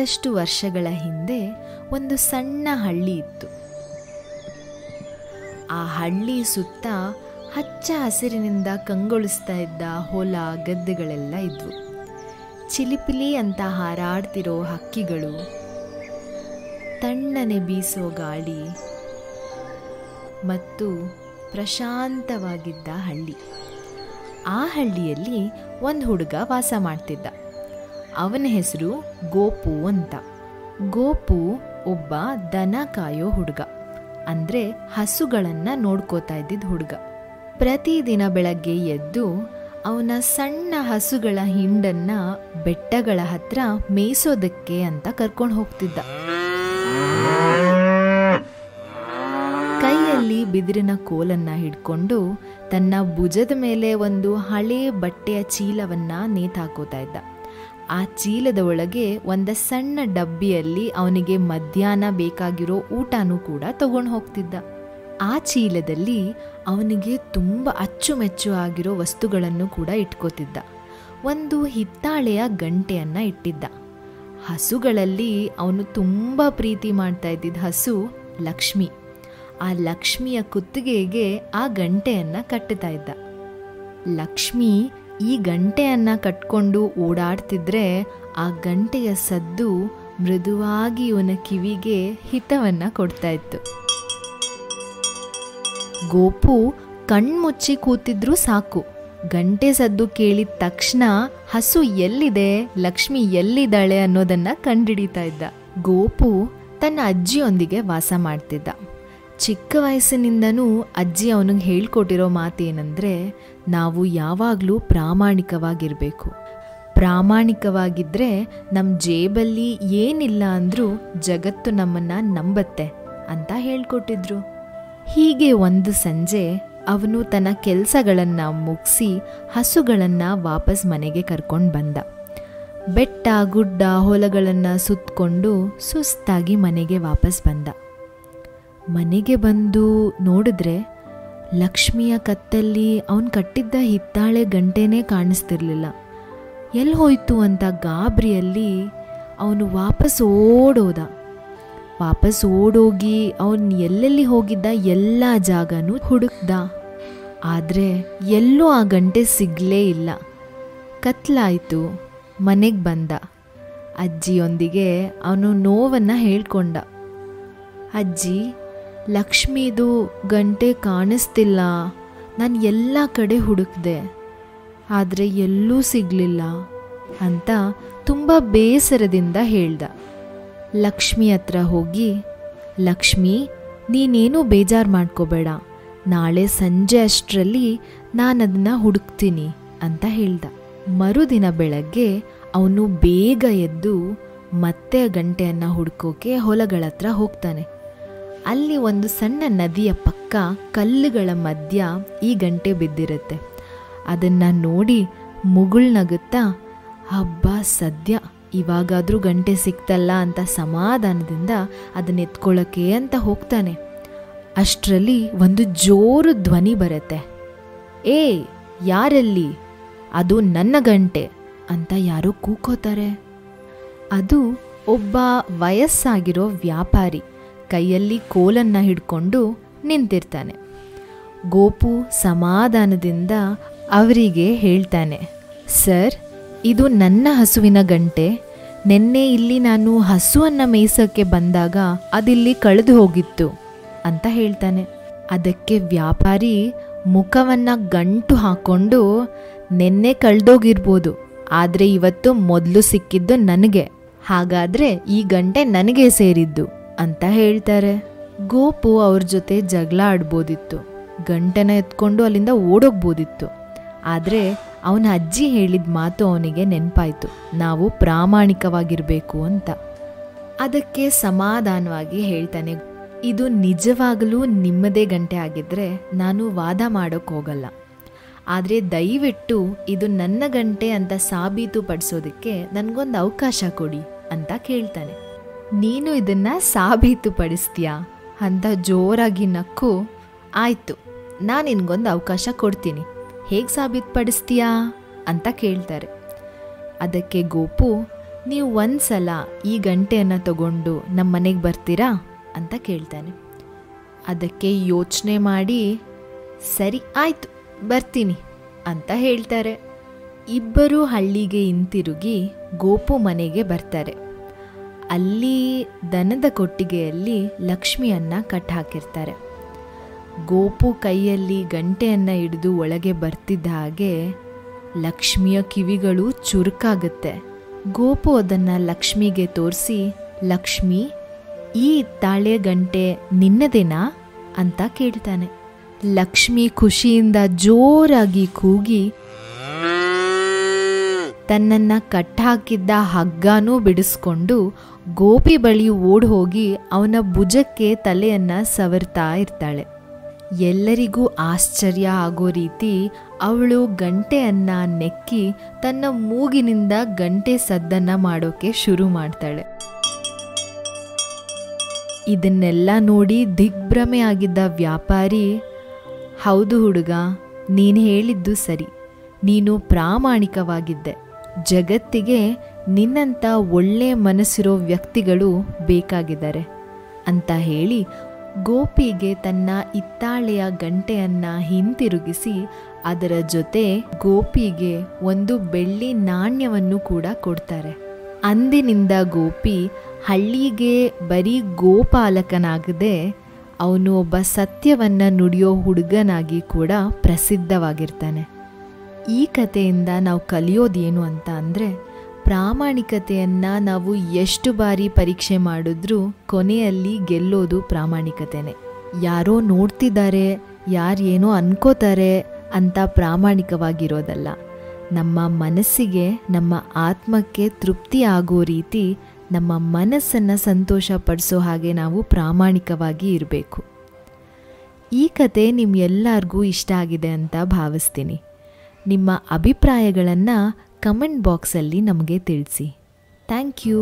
ಬಹಳಷ್ಟು ವರ್ಷಗಳ ಹಿಂದೆ ಒಂದು ಸಣ್ಣ ಹಳ್ಳಿ ಇತ್ತು. ಆ ಹಳ್ಳಿ ಸುತ್ತ ಹಚ್ಚ ಹಸಿರಿನಿಂದ ಕಂಗೊಳಿಸ್ತಾ ಇದ್ದ ಹೊಲ ಗದ್ದೆಗಳೆಲ್ಲ ಇದ್ವು. ಚಿಲಿಪಿಲಿ ಅಂತ ಹಾರಾಡ್ತಿರೋ ಹಕ್ಕಿಗಳು, ತಣ್ಣನೆ ಬೀಸೋ ಗಾಳಿ ಮತ್ತು ಪ್ರಶಾಂತವಾಗಿದ್ದ ಹಳ್ಳಿ. ಆ ಹಳ್ಳಿಯಲ್ಲಿ ಒಂದು ಹುಡುಗ ವಾಸ ಮಾಡ್ತಿದ್ದ. ಅವನ ಹೆಸರು ಗೋಪು ಅಂತ. ಗೋಪು ಒಬ್ಬ ದನ ಕಾಯೋ ಹುಡುಗ, ಅಂದರೆ ಹಸುಗಳನ್ನು ನೋಡ್ಕೋತಾ ಇದ್ದಿದ್ದ ಹುಡುಗ. ಪ್ರತಿದಿನ ಬೆಳಗ್ಗೆ ಎದ್ದು ಅವನ ಸಣ್ಣ ಹಸುಗಳ ಹಿಂಡನ್ನ ಬೆಟ್ಟಗಳ ಹತ್ರ ಮೇಯಿಸೋದಕ್ಕೆ ಅಂತ ಕರ್ಕೊಂಡು ಹೋಗ್ತಿದ್ದ. ಕೈಯಲ್ಲಿ ಬಿದಿರಿನ ಕೋಲನ್ನ ಹಿಡ್ಕೊಂಡು ತನ್ನ ಭುಜದ ಮೇಲೆ ಒಂದು ಹಳೆ ಬಟ್ಟೆಯ ಚೀಲವನ್ನ ನೇತಾಕೋತಾ ಇದ್ದ. ಆ ಚೀಲದ ಒಳಗೆ ಒಂದು ಸಣ್ಣ ಡಬ್ಬಿಯಲ್ಲಿ ಅವನಿಗೆ ಮಧ್ಯಾಹ್ನ ಬೇಕಾಗಿರೋ ಊಟನೂ ಕೂಡ ತಗೊಂಡು ಹೋಗ್ತಿದ್ದ. ಆ ಚೀಲದಲ್ಲಿ ಅವನಿಗೆ ತುಂಬ ಅಚ್ಚುಮೆಚ್ಚು ಆಗಿರೋ ವಸ್ತುಗಳನ್ನು ಕೂಡ ಇಟ್ಕೋತಿದ್ದ. ಒಂದು ಹಿತ್ತಾಳೆಯ ಗಂಟೆಯನ್ನು ಇಟ್ಟಿದ್ದ. ಹಸುಗಳಲ್ಲಿ ಅವನು ತುಂಬ ಪ್ರೀತಿ ಮಾಡ್ತಾ ಇದ್ದಿದ್ದ ಹಸು ಲಕ್ಷ್ಮಿ. ಆ ಲಕ್ಷ್ಮಿಯ ಕುತ್ತಿಗೆಗೆ ಆ ಗಂಟೆಯನ್ನು ಕಟ್ಟುತ್ತಾ ಇದ್ದ. ಲಕ್ಷ್ಮಿ ಈ ಗಂಟೆಯನ್ನು ಕಟ್ಕೊಂಡು ಓಡಾಡ್ತಿದ್ರೆ ಆ ಗಂಟೆಯ ಸದ್ದು ಮೃದುವಾಗಿ ಇವನ ಕಿವಿಗೆ ಹಿತವನ್ನು ಕೊಡ್ತಾ ಇತ್ತು. ಗೋಪು ಕಣ್ಮುಚ್ಚಿ ಕೂತಿದ್ರೂ ಸಾಕು, ಗಂಟೆ ಸದ್ದು ಕೇಳಿದ ತಕ್ಷಣ ಹಸು ಎಲ್ಲಿದೆ, ಲಕ್ಷ್ಮಿ ಎಲ್ಲಿದ್ದಾಳೆ ಅನ್ನೋದನ್ನ ಕಂಡುಹಿಡಿತಾ ಇದ್ದ. ಗೋಪು ತನ್ನ ಅಜ್ಜಿಯೊಂದಿಗೆ ವಾಸ ಮಾಡ್ತಿದ್ದ. ಚಿಕ್ಕ ವಯಸ್ಸಿನಿಂದನೂ ಅಜ್ಜಿ ಅವನಿಗೆ ಹೇಳ್ಕೊಟ್ಟಿರೋ ಮಾತೇನೆಂದರೆ, ನಾವು ಯಾವಾಗಲೂ ಪ್ರಾಮಾಣಿಕವಾಗಿರಬೇಕು. ಪ್ರಾಮಾಣಿಕವಾಗಿದ್ದರೆ ನಮ್ಮ ಜೇಬಲ್ಲಿ ಏನಿಲ್ಲ ಅಂದರೂ ಜಗತ್ತು ನಮ್ಮನ್ನು ನಂಬತ್ತೆ ಅಂತ ಹೇಳ್ಕೊಟ್ಟಿದ್ರು. ಹೀಗೆ ಒಂದು ಸಂಜೆ ಅವನು ತನ್ನ ಕೆಲಸಗಳನ್ನು ಮುಗಿಸಿ ಹಸುಗಳನ್ನು ವಾಪಸ್ ಮನೆಗೆ ಕರ್ಕೊಂಡು ಬಂದ. ಬೆಟ್ಟ ಗುಡ್ಡ ಹೊಲಗಳನ್ನು ಸುತ್ತಕೊಂಡು ಸುಸ್ತಾಗಿ ಮನೆಗೆ ವಾಪಸ್ ಬಂದ. ಮನೆಗೆ ಬಂದು ನೋಡಿದ್ರೆ ಲಕ್ಷ್ಮಿಯ ಕತ್ತಲ್ಲಿ ಅವನು ಕಟ್ಟಿದ್ದ ಹಿತ್ತಾಳೆ ಗಂಟೆನೇ ಕಾಣಿಸ್ತಿರ್ಲಿಲ್ಲ. ಎಲ್ಲಿ ಹೋಯ್ತು ಅಂತ ಗಾಬರಿಯಲ್ಲಿ ಅವನು ವಾಪಸ್ ಓಡೋಗಿ ಅವನು ಎಲ್ಲೆಲ್ಲಿ ಹೋಗಿದ್ದ ಎಲ್ಲ ಜಾಗನೂ ಹುಡುಕ್ದ. ಆದರೆ ಎಲ್ಲೂ ಆ ಗಂಟೆ ಸಿಗಲೇ ಇಲ್ಲ. ಕತ್ಲಾಯಿತು. ಮನೆಗೆ ಬಂದ. ಅಜ್ಜಿಯೊಂದಿಗೆ ಅವನು ನೋವನ್ನು ಹೇಳ್ಕೊಂಡ. ಅಜ್ಜಿ, ಲಕ್ಷ್ಮೀದು ಗಂಟೆ ಕಾಣಿಸ್ತಿಲ್ಲ. ನಾನು ಎಲ್ಲ ಕಡೆ ಹುಡುಕ್ದೆ, ಆದರೆ ಎಲ್ಲೂ ಸಿಗಲಿಲ್ಲ ಅಂತ ತುಂಬ ಬೇಸರದಿಂದ ಹೇಳ್ದ. ಲಕ್ಷ್ಮಿ ಹತ್ರ ಹೋಗಿ, ಲಕ್ಷ್ಮಿ, ನೀನೇನೂ ಬೇಜಾರು ಮಾಡ್ಕೋಬೇಡ, ನಾಳೆ ಸಂಜೆ ಅಷ್ಟರಲ್ಲಿ ನಾನು ಅದನ್ನು ಹುಡುಕ್ತೀನಿ ಅಂತ ಹೇಳ್ದ. ಮರುದಿನ ಬೆಳಗ್ಗೆ ಅವನು ಬೇಗ ಎದ್ದು ಮತ್ತೆ ಗಂಟೆಯನ್ನು ಹುಡುಕೋಕೆ ಹೊಲಗಳ ಹತ್ರ ಹೋಗ್ತಾನೆ. ಅಲ್ಲಿ ಒಂದು ಸಣ್ಣ ನದಿಯ ಪಕ್ಕ ಕಲ್ಲುಗಳ ಮಧ್ಯ ಈ ಗಂಟೆ ಬಿದ್ದಿರುತ್ತೆ. ಅದನ್ನು ನೋಡಿ ಮುಗುಳ್ನಗುತ್ತಾ, ಹಬ್ಬ ಸದ್ಯ ಇವಾಗಾದರೂ ಗಂಟೆ ಸಿಕ್ತಲ್ಲ ಅಂತ ಸಮಾಧಾನದಿಂದ ಅದನ್ನ ಎತ್ಕೊಳ್ಳೋಕೆ ಅಂತ ಹೋಗ್ತಾನೆ. ಅಷ್ಟರಲ್ಲಿ ಒಂದು ಜೋರು ಧ್ವನಿ ಬರುತ್ತೆ. ಏ, ಯಾರಲ್ಲಿ? ಅದು ನನ್ನ ಗಂಟೆ ಅಂತ ಯಾರೋ ಕೂಕೋತಾರೆ. ಅದು ಒಬ್ಬ ವಯಸ್ಸಾಗಿರೋ ವ್ಯಾಪಾರಿ ಕೈಯಲ್ಲಿ ಕೋಲನ್ನು ಹಿಡ್ಕೊಂಡು ನಿಂತಿರ್ತಾನೆ. ಗೋಪು ಸಮಾಧಾನದಿಂದ ಅವರಿಗೆ ಹೇಳ್ತಾನೆ, ಸರ್, ಇದು ನನ್ನ ಹಸುವಿನ ಗಂಟೆ. ನೆನ್ನೆ ಇಲ್ಲಿ ನಾನು ಹಸುವನ್ನು ಮೇಯ್ಸೋಕ್ಕೆ ಬಂದಾಗ ಅದಿಲ್ಲಿ ಕಳೆದು ಹೋಗಿತ್ತು ಅಂತ ಹೇಳ್ತಾನೆ. ಅದಕ್ಕೆ ವ್ಯಾಪಾರಿ ಮುಖವನ್ನು ಗಂಟು ಹಾಕ್ಕೊಂಡು, ನೆನ್ನೆ ಕಳೆದೋಗಿರ್ಬೋದು, ಆದರೆ ಇವತ್ತು ಮೊದಲು ಸಿಕ್ಕಿದ್ದು ನನಗೆ, ಹಾಗಾದರೆ ಈ ಗಂಟೆ ನನಗೆ ಸೇರಿದ್ದು ಅಂತ ಹೇಳ್ತಾರೆ. ಗೋಪು ಅವ್ರ ಜೊತೆ ಜಗಳ ಆಡ್ಬೋದಿತ್ತು, ಗಂಟೆನ ಎತ್ಕೊಂಡು ಅಲ್ಲಿಂದ ಓಡೋಗ್ಬೋದಿತ್ತು. ಆದರೆ ಅವನ ಅಜ್ಜಿ ಹೇಳಿದ ಮಾತು ಅವನಿಗೆ ನೆನಪಾಯಿತು, ನಾವು ಪ್ರಾಮಾಣಿಕವಾಗಿರಬೇಕು ಅಂತ. ಅದಕ್ಕೆ ಸಮಾಧಾನವಾಗಿ ಹೇಳ್ತಾನೆ, ಇದು ನಿಜವಾಗಲೂ ನಿಮ್ಮದೇ ಗಂಟೆ ಆಗಿದ್ದರೆ ನಾನು ವಾದ ಮಾಡೋಕ್ಕೆ ಹೋಗಲ್ಲ, ಆದರೆ ದಯವಿಟ್ಟು ಇದು ನನ್ನ ಗಂಟೆ ಅಂತ ಸಾಬೀತುಪಡಿಸೋದಕ್ಕೆ ನನಗೊಂದು ಅವಕಾಶ ಕೊಡಿ ಅಂತ ಕೇಳ್ತಾನೆ. ನೀನು ಇದನ್ನು ಸಾಬೀತುಪಡಿಸ್ತೀಯಾ ಅಂತ ಜೋರಾಗಿ ನಕ್ಕು, ಆಯಿತು, ನಾನು ನಿನಗೊಂದು ಅವಕಾಶ ಕೊಡ್ತೀನಿ, ಹೇಗೆ ಸಾಬೀತುಪಡಿಸ್ತೀಯಾ ಅಂತ ಕೇಳ್ತಾರೆ. ಅದಕ್ಕೆ ಗೋಪು, ನೀವು ಒಂದ್ಸಲ ಈ ಗಂಟೆಯನ್ನು ತಗೊಂಡು ನಮ್ಮ ಮನೆಗೆ ಬರ್ತೀರಾ ಅಂತ ಕೇಳ್ತಾನೆ. ಅದಕ್ಕೆ ಯೋಚನೆ ಮಾಡಿ ಸರಿ ಆಯ್ತು ಬರ್ತೀನಿ ಅಂತ ಹೇಳ್ತಾರೆ. ಇಬ್ಬರು ಹಳ್ಳಿಗೆ ಹಿಂತಿರುಗಿ ಗೋಪು ಮನೆಗೆ ಬರ್ತಾರೆ. ಅಲ್ಲಿ ದನದ ಕೊಟ್ಟಿಗೆಯಲ್ಲಿ ಲಕ್ಷ್ಮಿಯನ್ನ ಕಟ್ ಹಾಕಿರ್ತಾರೆ. ಗೋಪು ಕೈಯಲ್ಲಿ ಗಂಟೆಯನ್ನು ಹಿಡಿದು ಒಳಗೆ ಬರ್ತಿದ್ದ ಹಾಗೆ ಲಕ್ಷ್ಮಿಯ ಕಿವಿಗಳು ಚುರುಕಾಗುತ್ತೆ. ಗೋಪು ಅದನ್ನು ಲಕ್ಷ್ಮಿಗೆ ತೋರಿಸಿ, ಲಕ್ಷ್ಮಿ, ಈ ತಾಳೆ ಗಂಟೆ ನಿನ್ನದೇನಾ ಅಂತ ಕೇಳ್ತಾನೆ. ಲಕ್ಷ್ಮಿ ಖುಷಿಯಿಂದ ಜೋರಾಗಿ ಕೂಗಿ ತನ್ನನ್ನು ಕಟ್ಟಾಕಿದ್ದ ಹಗ್ಗನೂ ಬಿಡಿಸ್ಕೊಂಡು ಗೋಪಿ ಬಳಿ ಓಡ್ ಹೋಗಿ ಅವನ ಭುಜಕ್ಕೆ ತಲೆಯನ್ನು ಸವರ್ತಾ ಇರ್ತಾಳೆ. ಎಲ್ಲರಿಗೂ ಆಶ್ಚರ್ಯ ಆಗೋ ರೀತಿ ಅವಳು ಗಂಟೆಯನ್ನು ನೆಕ್ಕಿ ತನ್ನ ಮೂಗಿನಿಂದ ಗಂಟೆ ಸದ್ದನ್ನು ಮಾಡೋಕೆ ಶುರು ಮಾಡ್ತಾಳೆ. ಇದನ್ನೆಲ್ಲ ನೋಡಿ ದಿಗ್ಭ್ರಮೆ ಆಗಿದ್ದ ವ್ಯಾಪಾರಿ, ಹೌದು ಹುಡುಗ, ನೀನು ಹೇಳಿದ್ದು ಸರಿ, ನೀನು ಪ್ರಾಮಾಣಿಕವಾಗಿದ್ದೆ. ಜಗತ್ತಿಗೆ ನಿನ್ನಂಥ ಒಳ್ಳೆ ಮನಸ್ಸಿರೋ ವ್ಯಕ್ತಿಗಳು ಬೇಕಾಗಿದ್ದಾರೆ ಅಂತ ಹೇಳಿ ಗೋಪಿಗೆ ತನ್ನ ಹಿತ್ತಾಳೆಯ ಗಂಟೆಯನ್ನು ಹಿಂತಿರುಗಿಸಿ ಅದರ ಜೊತೆ ಗೋಪಿಗೆ ಒಂದು ಬೆಳ್ಳಿ ನಾಣ್ಯವನ್ನು ಕೂಡ ಕೊಡ್ತಾರೆ. ಅಂದಿನಿಂದ ಗೋಪಿ ಹಳ್ಳಿಗೆ ಬರೀ ಗೋಪಾಲಕನಾಗದೆ ಅವನು ಒಬ್ಬ ಸತ್ಯವನ್ನು ನುಡಿಯೋ ಹುಡುಗನಾಗಿ ಕೂಡ ಪ್ರಸಿದ್ಧವಾಗಿರ್ತಾನೆ. ಈ ಕಥೆಯಿಂದ ನಾವು ಕಲಿಯೋದೇನು ಅಂತ ಅಂದರೆ, ಪ್ರಾಮಾಣಿಕತೆಯನ್ನು ನಾವು ಎಷ್ಟು ಬಾರಿ ಪರೀಕ್ಷೆ ಮಾಡಿದ್ರೂ ಕೊನೆಯಲ್ಲಿ ಗೆಲ್ಲೋದು ಪ್ರಾಮಾಣಿಕತೆನೇ. ಯಾರೋ ನೋಡ್ತಿದ್ದಾರೆ, ಯಾರೇನೋ ಅನ್ಕೋತಾರೆ ಅಂತ ಪ್ರಾಮಾಣಿಕವಾಗಿರೋದಲ್ಲ. ನಮ್ಮ ಮನಸ್ಸಿಗೆ, ನಮ್ಮ ಆತ್ಮಕ್ಕೆ ತೃಪ್ತಿ ಆಗೋ ರೀತಿ ನಮ್ಮ ಮನಸ್ಸನ್ನು ಸಂತೋಷ ಪಡಿಸೋ ಹಾಗೆ ನಾವು ಪ್ರಾಮಾಣಿಕವಾಗಿ ಇರಬೇಕು. ಈ ಕತೆ ನಿಮ್ಮೆಲ್ಲರಿಗೂ ಇಷ್ಟ ಆಗಿದೆ ಅಂತ ಭಾವಿಸ್ತೀನಿ. ನಿಮ್ಮ ಅಭಿಪ್ರಾಯಗಳನ್ನು ಕಮೆಂಟ್ ಬಾಕ್ಸಲ್ಲಿ ನಮಗೆ ತಿಳಿಸಿ. Thank you.